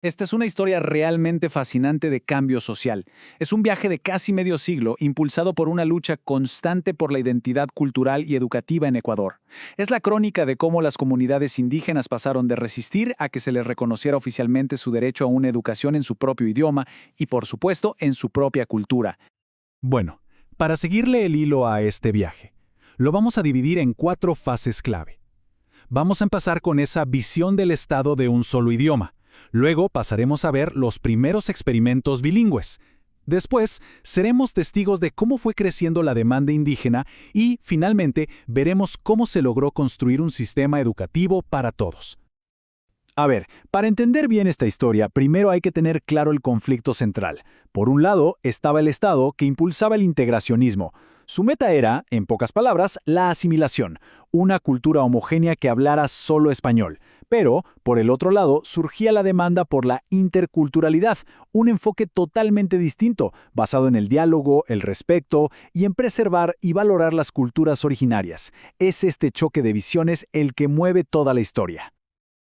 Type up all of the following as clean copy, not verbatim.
Esta es una historia realmente fascinante de cambio social. Es un viaje de casi medio siglo impulsado por una lucha constante por la identidad cultural y educativa en Ecuador. Es la crónica de cómo las comunidades indígenas pasaron de resistir a que se les reconociera oficialmente su derecho a una educación en su propio idioma y, por supuesto, en su propia cultura. Bueno, para seguirle el hilo a este viaje, lo vamos a dividir en 4 fases clave. Vamos a empezar con esa visión del Estado de un solo idioma. Luego pasaremos a ver los primeros experimentos bilingües. Después, seremos testigos de cómo fue creciendo la demanda indígena y, finalmente, veremos cómo se logró construir un sistema educativo para todos. A ver, para entender bien esta historia, primero hay que tener claro el conflicto central. Por un lado, estaba el Estado que impulsaba el integracionismo. Su meta era, en pocas palabras, la asimilación, una cultura homogénea que hablara solo español. Pero, por el otro lado, surgía la demanda por la interculturalidad, un enfoque totalmente distinto, basado en el diálogo, el respeto y en preservar y valorar las culturas originarias. Es este choque de visiones el que mueve toda la historia.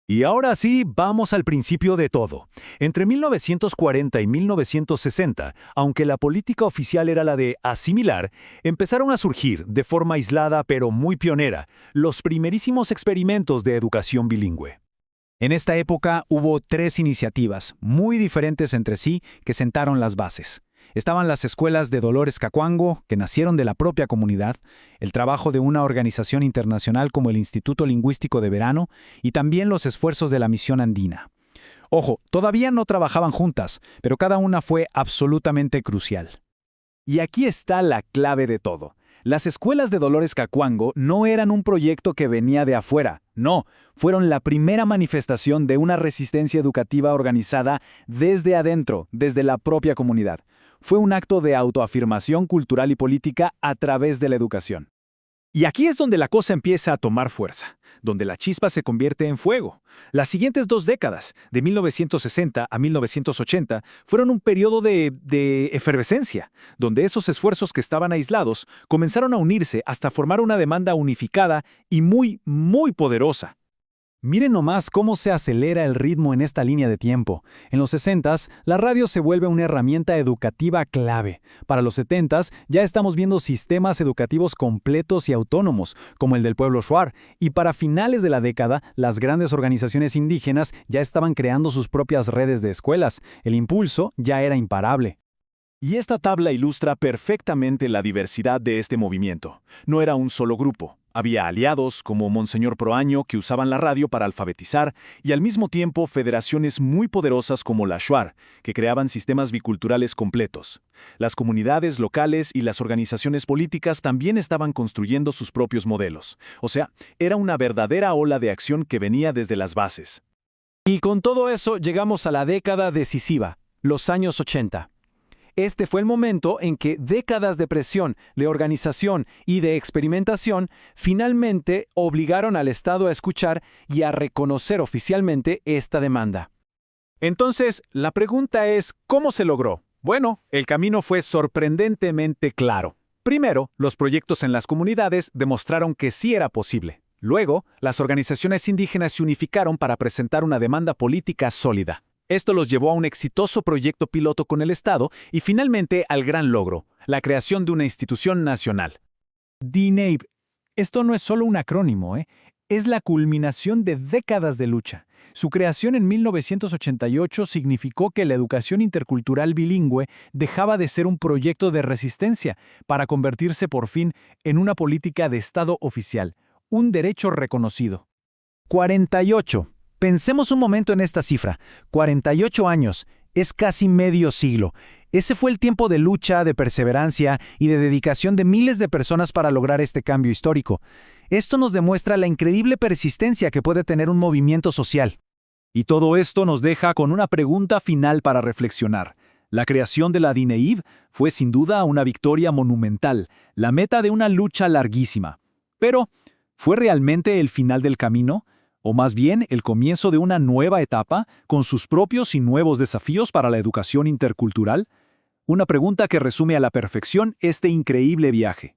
Y ahora sí, vamos al principio de todo. Entre 1940 y 1960, aunque la política oficial era la de asimilar, empezaron a surgir, de forma aislada pero muy pionera, los primerísimos experimentos de educación bilingüe. En esta época hubo 3 iniciativas, muy diferentes entre sí, que sentaron las bases. Estaban las escuelas de Dolores Cacuango, que nacieron de la propia comunidad, el trabajo de una organización internacional como el Instituto Lingüístico de Verano y también los esfuerzos de la Misión Andina. Ojo, todavía no trabajaban juntas, pero cada una fue absolutamente crucial. Y aquí está la clave de todo. Las escuelas de Dolores Cacuango no eran un proyecto que venía de afuera, no, fueron la primera manifestación de una resistencia educativa organizada desde adentro, desde la propia comunidad. Fue un acto de autoafirmación cultural y política a través de la educación. Y aquí es donde la cosa empieza a tomar fuerza, donde la chispa se convierte en fuego. Las siguientes 2 décadas, de 1960 a 1980, fueron un periodo de efervescencia, donde esos esfuerzos que estaban aislados comenzaron a unirse hasta formar una demanda unificada y muy, muy poderosa. Miren nomás cómo se acelera el ritmo en esta línea de tiempo. En los 60s, la radio se vuelve una herramienta educativa clave. Para los 70s, ya estamos viendo sistemas educativos completos y autónomos, como el del pueblo Shuar, y para finales de la década, las grandes organizaciones indígenas ya estaban creando sus propias redes de escuelas. El impulso ya era imparable. Y esta tabla ilustra perfectamente la diversidad de este movimiento. No era un solo grupo. Había aliados como Monseñor Proaño que usaban la radio para alfabetizar y al mismo tiempo federaciones muy poderosas como la Shuar, que creaban sistemas biculturales completos. Las comunidades locales y las organizaciones políticas también estaban construyendo sus propios modelos. O sea, era una verdadera ola de acción que venía desde las bases. Y con todo eso llegamos a la década decisiva, los años 80. Este fue el momento en que décadas de presión, de organización y de experimentación finalmente obligaron al Estado a escuchar y a reconocer oficialmente esta demanda. Entonces, la pregunta es, ¿cómo se logró? Bueno, el camino fue sorprendentemente claro. Primero, los proyectos en las comunidades demostraron que sí era posible. Luego, las organizaciones indígenas se unificaron para presentar una demanda política sólida. Esto los llevó a un exitoso proyecto piloto con el Estado y finalmente al gran logro, la creación de una institución nacional. DNAIB, esto no es solo un acrónimo, es la culminación de décadas de lucha. Su creación en 1988 significó que la educación intercultural bilingüe dejaba de ser un proyecto de resistencia para convertirse por fin en una política de Estado oficial, un derecho reconocido. 48. Pensemos un momento en esta cifra. 48 años. Es casi medio siglo. Ese fue el tiempo de lucha, de perseverancia y de dedicación de miles de personas para lograr este cambio histórico. Esto nos demuestra la increíble persistencia que puede tener un movimiento social. Y todo esto nos deja con una pregunta final para reflexionar. La creación de la DNAIB fue sin duda una victoria monumental, la meta de una lucha larguísima. Pero, ¿fue realmente el final del camino? O más bien el comienzo de una nueva etapa con sus propios y nuevos desafíos para la educación intercultural? Una pregunta que resume a la perfección este increíble viaje.